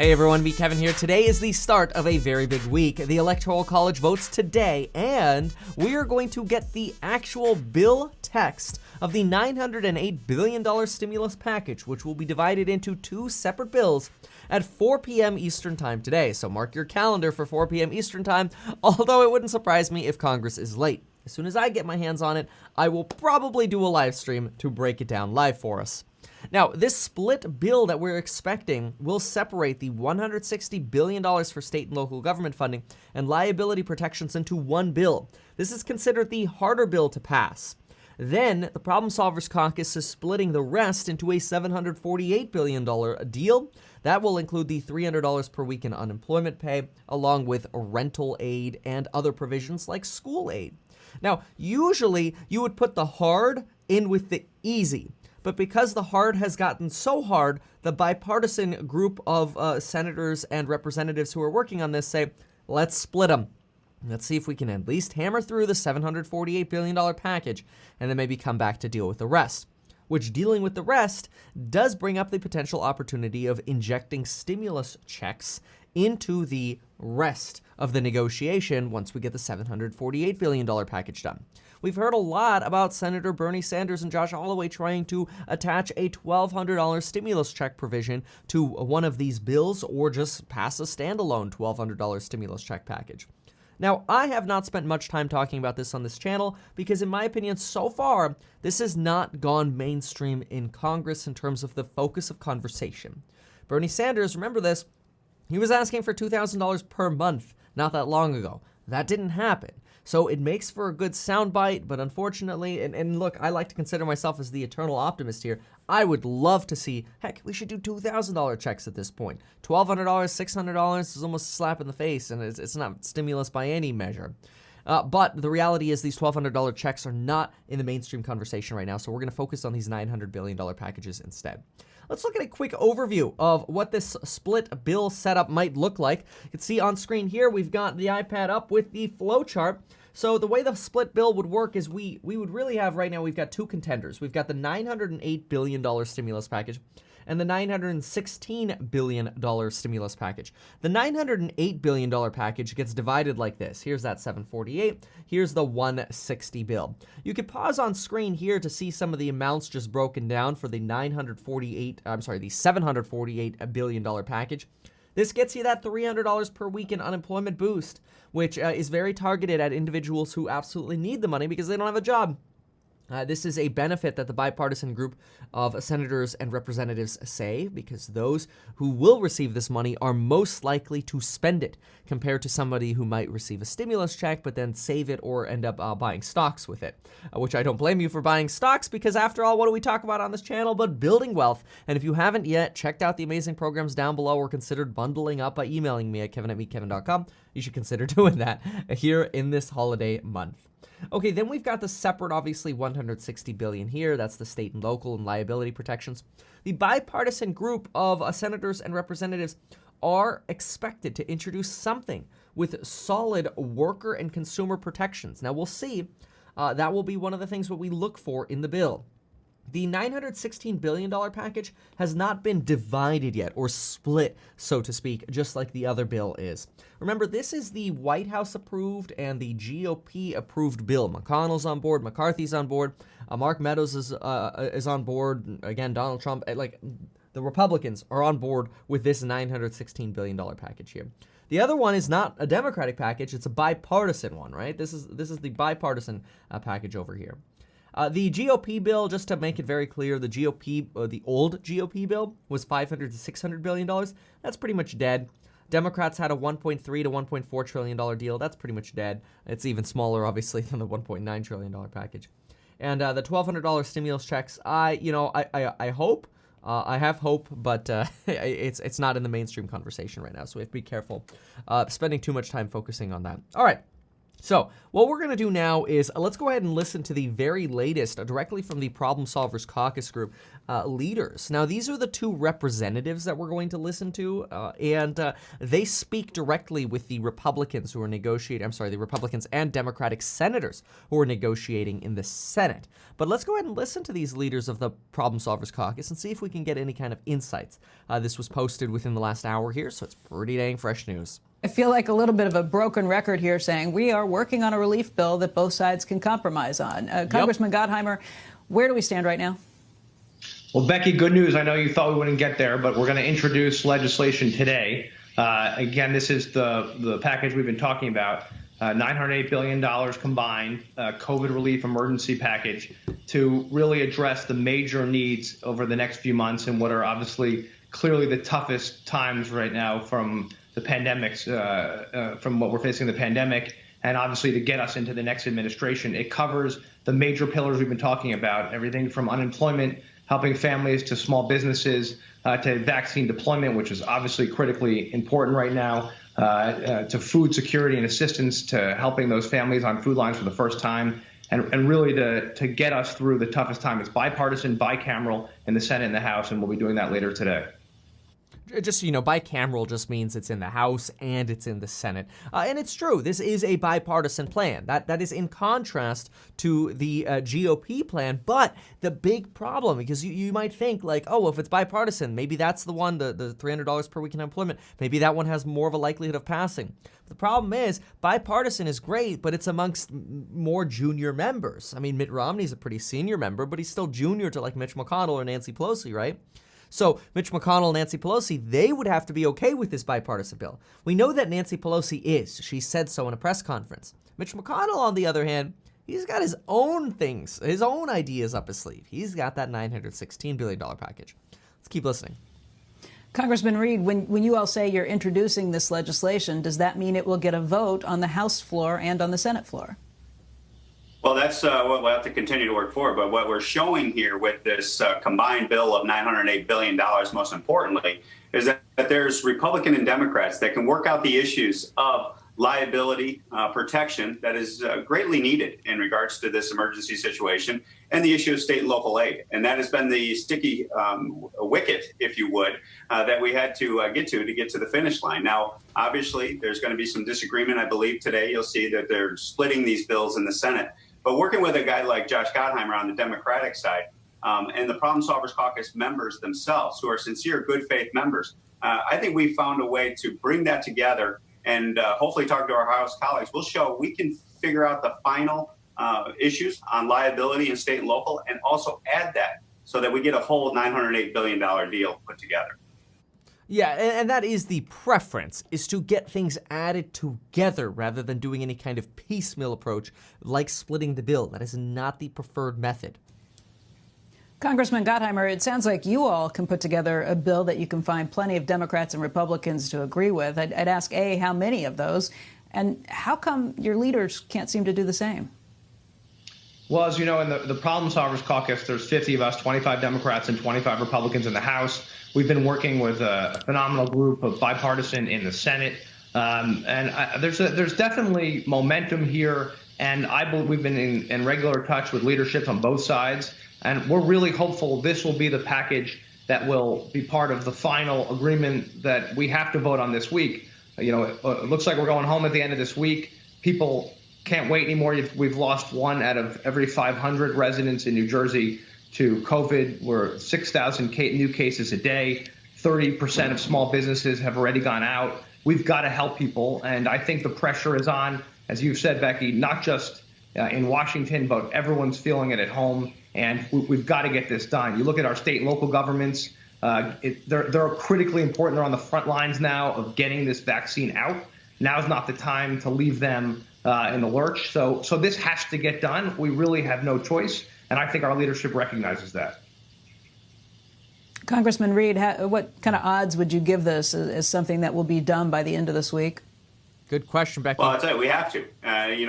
Hey everyone, me Kevin here. Today is the start of a very big week. The Electoral College votes today, and we are going to get the actual bill text of the $908 billion stimulus package, which will be divided into two separate bills at 4 p.m. Eastern Time today. So mark your calendar for 4 p.m. Eastern Time, although it wouldn't surprise me if Congress is late. As soon as I get my hands on it, I will probably do a live stream to break it down live for us. Now, this split bill that we're expecting will separate the $160 billion for state and local government funding and liability protections into one bill. This is considered the harder bill to pass. Then, the Problem Solvers Caucus is splitting the rest into a $748 billion deal. That will include the $300 per week in unemployment pay, along with rental aid and other provisions like school aid. Now, usually you would put the hard in with the easy. But because the hard has gotten so hard, the bipartisan group of senators and representatives who are working on this say, let's split them. Let's see if we can at least hammer through the $748 billion package and then maybe come back to deal with the rest. Which, dealing with the rest, does bring up the potential opportunity of injecting stimulus checks into the rest of the negotiation once we get the $748 billion package done. We've heard a lot about Senator Bernie Sanders and Josh Holloway trying to attach a $1,200 stimulus check provision to one of these bills or just pass a standalone $1,200 stimulus check package. Now, I have not spent much time talking about this on this channel because, in my opinion, so far, this has not gone mainstream in Congress in terms of the focus of conversation. Bernie Sanders, remember this, he was asking for $2,000 per month not that long ago. That didn't happen. So it makes for a good soundbite, but unfortunately, and look, I like to consider myself as the eternal optimist here. I would love to see, heck, we should do $2,000 checks at this point. $1,200, $600 is almost a slap in the face, and it's not stimulus by any measure. But the reality is these $1,200 checks are not in the mainstream conversation right now, so we're going to focus on these $900 billion packages instead. Let's look at a quick overview of what this split bill setup might look like. You can see on screen here, we've got the iPad up with the flow chart. So the way the split bill would work is we would really have right now, we've got two contenders. We've got the $908 billion stimulus package and the $916 billion stimulus package. The $908 billion package gets divided like this. Here's that 748. Here's the 160 bill. You could pause on screen here to see some of the amounts just broken down for the $748 billion package. This gets you that $300 per week in unemployment boost, which is very targeted at individuals who absolutely need the money because they don't have a job. This is a benefit that the bipartisan group of senators and representatives say because those who will receive this money are most likely to spend it compared to somebody who might receive a stimulus check but then save it or end up buying stocks with it, which I don't blame you for buying stocks because after all, what do we talk about on this channel but building wealth? And if you haven't yet checked out the amazing programs down below or considered bundling up by emailing me at kevin@meetkevin.com, you should consider doing that here in this holiday month. Okay, then we've got the separate, obviously, $160 billion here. That's the state and local and liability protections. The bipartisan group of senators and representatives are expected to introduce something with solid worker and consumer protections. Now, we'll see. That will be one of the things what we look for in the bill. The $916 billion package has not been divided yet or split, so to speak, just like the other bill is. Remember, this is the White House approved and the GOP approved bill. McConnell's on board, McCarthy's on board, Mark Meadows is on board. Again, Donald Trump, the Republicans are on board with this $916 billion package here. The other one is not a Democratic package, it's a bipartisan one, right? This is the bipartisan package over here. The GOP bill, just to make it very clear, the old GOP bill was $500 to $600 billion. That's pretty much dead. Democrats had a $1.3 to $1.4 trillion deal. That's pretty much dead. It's even smaller, obviously, than the $1.9 trillion package. And the $1,200 stimulus checks, I hope, I have hope, but it's not in the mainstream conversation right now, so we have to be careful spending too much time focusing on that. All right. So what we're going to do now is let's go ahead and listen to the very latest directly from the Problem Solvers Caucus group leaders. Now, these are the two representatives that we're going to listen to, and they speak directly with the Republicans who are negotiating, the Republicans and Democratic senators who are negotiating in the Senate. But let's go ahead and listen to these leaders of the Problem Solvers Caucus and see if we can get any kind of insights. This was posted within the last hour here, so it's pretty dang fresh news. I feel like a little bit of a broken record here saying we are working on a relief bill that both sides can compromise on. Congressman Gottheimer, where do we stand right now? Well, Becky, good news. I know you thought we wouldn't get there, but we're going to introduce legislation today. Again, this is the package we've been talking about, $908 billion combined COVID relief emergency package to really address the major needs over the next few months and what are obviously clearly the toughest times right now from the pandemics, from what we're facing the pandemic, and obviously to get us into the next administration. It covers the major pillars we've been talking about, everything from unemployment, helping families, to small businesses, to vaccine deployment, which is obviously critically important right now, to food security and assistance, to helping those families on food lines for the first time, and really to get us through the toughest time. It's bipartisan, bicameral in the Senate and the House, and we'll be doing that later today. Just so you know, bicameral just means it's in the House and it's in the Senate. And it's true, this is a bipartisan plan. That is in contrast to the GOP plan. But the big problem, because you might think like, oh, if it's bipartisan, maybe that's the one, the $300 per week in unemployment, maybe that one has more of a likelihood of passing. The problem is, bipartisan is great, but it's amongst more junior members. I mean, Mitt Romney's a pretty senior member, but he's still junior to like Mitch McConnell or Nancy Pelosi, right? So Mitch McConnell and Nancy Pelosi, they would have to be okay with this bipartisan bill. We know that Nancy Pelosi is. She said so in a press conference. Mitch McConnell, on the other hand, he's got his own things, his own ideas up his sleeve. He's got that $916 billion package. Let's keep listening. Congressman Reed, when you all say you're introducing this legislation, does that mean it will get a vote on the House floor and on the Senate floor? Well, that's what we'll have to continue to work for. But what we're showing here with this combined bill of $908 billion, most importantly, is that there's Republican and Democrats that can work out the issues of liability protection that is greatly needed in regards to this emergency situation, and the issue of state and local aid. And that has been the sticky wicket, if you would, that we had to get to the finish line. Now, obviously, there's going to be some disagreement. I believe today you'll see that they're splitting these bills in the Senate. But working with a guy like Josh Gottheimer on the Democratic side, and the Problem Solvers Caucus members themselves, who are sincere, good faith members, I think we found a way to bring that together and hopefully talk to our House colleagues. We'll show we can figure out the final issues on liability and state and local, and also add that so that we get a whole $908 billion deal put together. Yeah, and that is the preference, is to get things added together rather than doing any kind of piecemeal approach like splitting the bill. That is not the preferred method. Congressman Gottheimer, it sounds like you all can put together a bill that you can find plenty of Democrats and Republicans to agree with. I'd ask, A, how many of those, and how come your leaders can't seem to do the same? Well, as you know, in the Problem Solvers Caucus, there's 50 of us, 25 Democrats and 25 Republicans in the House. We've been working with a phenomenal group of bipartisan in the Senate. There's definitely momentum here, and I believe we've been in regular touch with leadership on both sides. And we're really hopeful this will be the package that will be part of the final agreement that we have to vote on this week. You know, it looks like we're going home at the end of this week. People can't wait anymore. We've lost 1 out of every 500 residents in New Jersey to COVID. We're 6,000 new cases a day. 30% of small businesses have already gone out. We've got to help people. And I think the pressure is on, as you've said, Becky, not just in Washington, but everyone's feeling it at home. And we've got to get this done. You look at our state and local governments, they're critically important. They're on the front lines now of getting this vaccine out. Now's not the time to leave them in the lurch. So this has to get done. We really have no choice. And I think our leadership recognizes that. Congressman Reed, what kind of odds would you give this as something that will be done by the end of this week? Good question, Becky. Well, I'll tell you, we have to.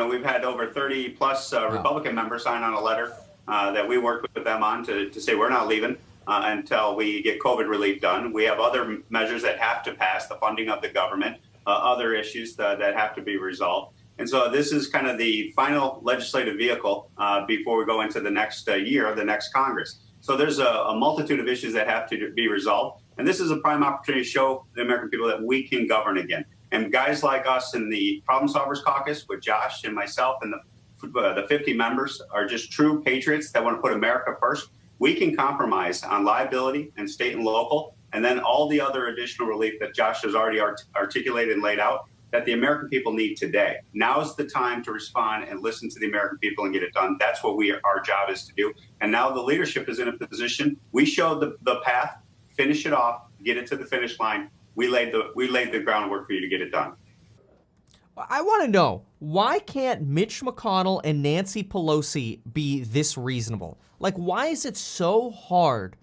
We've had over 30 plus Republican members sign on a letter that we worked with them on to say we're not leaving until we get COVID relief done. We have other measures that have to pass, the funding of the government, other issues that have to be resolved. And so this is kind of the final legislative vehicle before we go into the next year, the next Congress. So there's a multitude of issues that have to be resolved. And this is a prime opportunity to show the American people that we can govern again. And guys like us in the Problem Solvers Caucus with Josh and myself and the 50 members are just true patriots that want to put America first. We can compromise on liability and state and local, and then all the other additional relief that Josh has already articulated and laid out that the American people need today. Now is the time to respond and listen to the American people and get it done. That's what our job is to do. And now the leadership is in a position. We showed the path, finish it off, get it to the finish line. We laid the groundwork for you to get it done. I want to know, why can't Mitch McConnell and Nancy Pelosi be this reasonable? Like, why is it so hard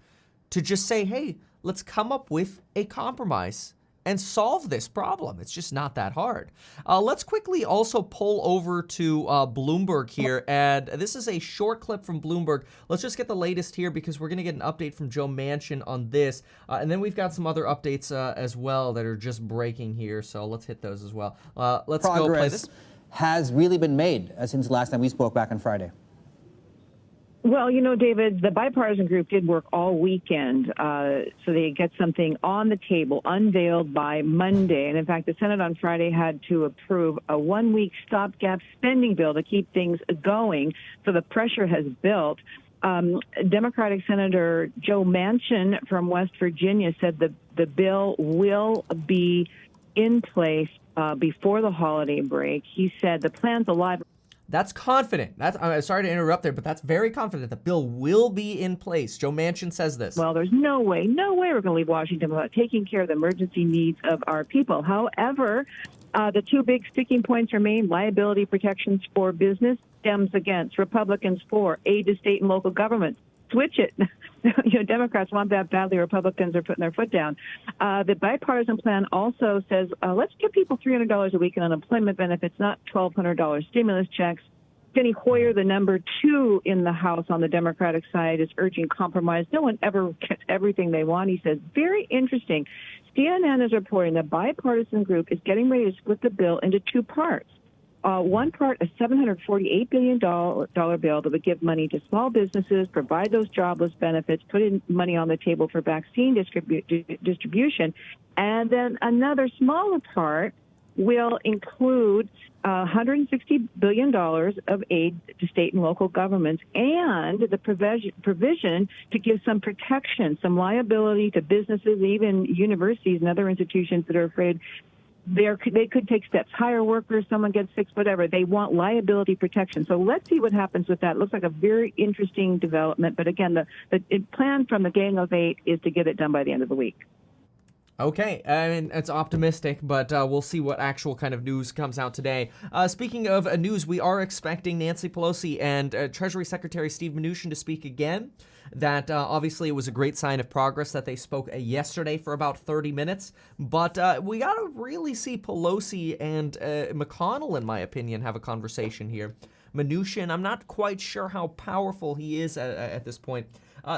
to just say, hey, let's come up with a compromise and solve this problem? It's just not that hard. Let's quickly also pull over to Bloomberg here. And this is a short clip from Bloomberg. Let's just get the latest here because we're going to get an update from Joe Manchin on this. And then we've got some other updates as well that are just breaking here. So let's hit those as well. Let's go play this. Has really been made since the last time we spoke back on Friday. Well, David, the bipartisan group did work all weekend, so they get something on the table, unveiled by Monday. And in fact, the Senate on Friday had to approve a 1-week stopgap spending bill to keep things going. So the pressure has built. Democratic Senator Joe Manchin from West Virginia said the bill will be in place before the holiday break. He said the plan's alive. That's confident. I'm sorry to interrupt there, but that's very confident. The bill will be in place. Joe Manchin says this. Well, there's no way we're going to leave Washington without taking care of the emergency needs of our people. However, the two big sticking points remain: liability protections for business, Dems against, Republicans for, aid to state and local governments. Switch it. Democrats want that badly. Republicans are putting their foot down. The bipartisan plan also says, let's give people $300 a week in unemployment benefits, not $1,200 stimulus checks. Steny Hoyer, the number 2 in the House on the Democratic side, is urging compromise. No one ever gets everything they want. He says, very interesting. CNN is reporting the bipartisan group is getting ready to split the bill into 2 parts. One part, a $748 billion bill that would give money to small businesses, provide those jobless benefits, put in money on the table for vaccine distribution. And then another smaller part will include $160 billion of aid to state and local governments and the provision to give some protection, some liability to businesses, even universities and other institutions that are afraid they could take steps, hire workers, someone gets sick, whatever. They want liability protection. So let's see what happens with that. It looks like a very interesting development. But again, the plan from the Gang of 8 is to get it done by the end of the week. Okay, I mean, it's optimistic, but we'll see what actual kind of news comes out today. Speaking of news, we are expecting Nancy Pelosi and Treasury Secretary Steve Mnuchin to speak again. That obviously it was a great sign of progress that they spoke yesterday for about 30 minutes. But we got to really see Pelosi and McConnell, in my opinion, have a conversation here. Mnuchin, I'm not quite sure how powerful he is at this point.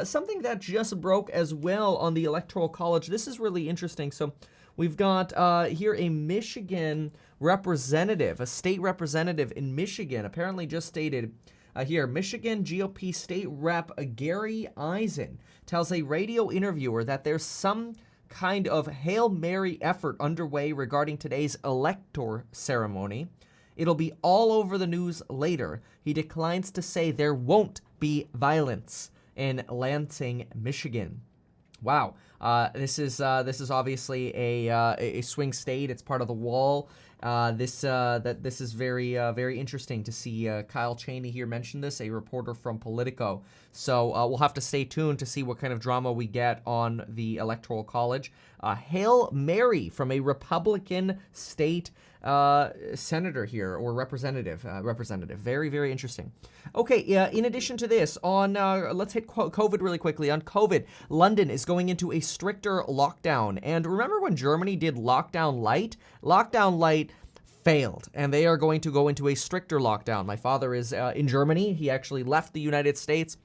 Something that just broke as well on the Electoral College. This is really interesting. So we've got here a Michigan representative, a state representative in Michigan, apparently just stated here, Michigan GOP state rep Gary Eisen tells a radio interviewer that there's some kind of Hail Mary effort underway regarding today's elector ceremony. It'll be all over the news later. He declines to say there won't be violence in Lansing, Michigan. Wow, this is obviously a swing state. It's part of the wall. This is very interesting to see Kyle Cheney here mention this, a reporter from Politico. So we'll have to stay tuned to see what kind of drama we get on the Electoral College. Hail Mary from a Republican state senator here, or representative. Very interesting. Okay, in addition to this, on let's hit COVID really quickly. On COVID, London is going into a stricter lockdown. And remember when Germany did lockdown light? Lockdown light failed, and they are going to go into a stricter lockdown. My father is in Germany. He actually left the United States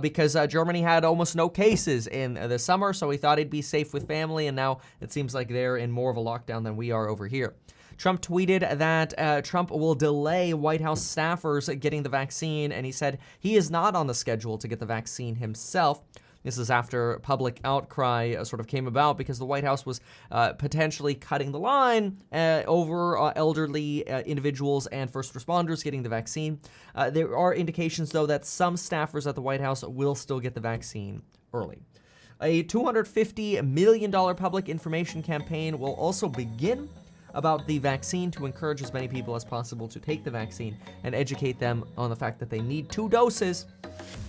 because Germany had almost no cases in the summer, so he thought he'd be safe with family, and now it seems like they're in more of a lockdown than we are over here. Trump tweeted that Trump will delay White House staffers getting the vaccine, and he said he is not on the schedule to get the vaccine himself. This is after public outcry sort of came about because the White House was potentially cutting the line over elderly individuals and first responders getting the vaccine. There are indications, though, that some staffers at the White House will still get the vaccine early. A $250 million public information campaign will also begin about the vaccine to encourage as many people as possible to take the vaccine and educate them on the fact that they need 2 doses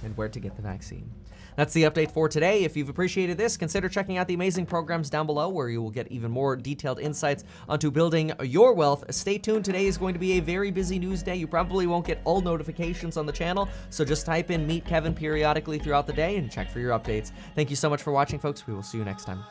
and where to get the vaccine. That's the update for today. If you've appreciated this, consider checking out the amazing programs down below where you will get even more detailed insights onto building your wealth. Stay tuned. Today is going to be a very busy news day. You probably won't get all notifications on the channel, so just type in Meet Kevin periodically throughout the day and check for your updates. Thank you so much for watching, folks. We will see you next time.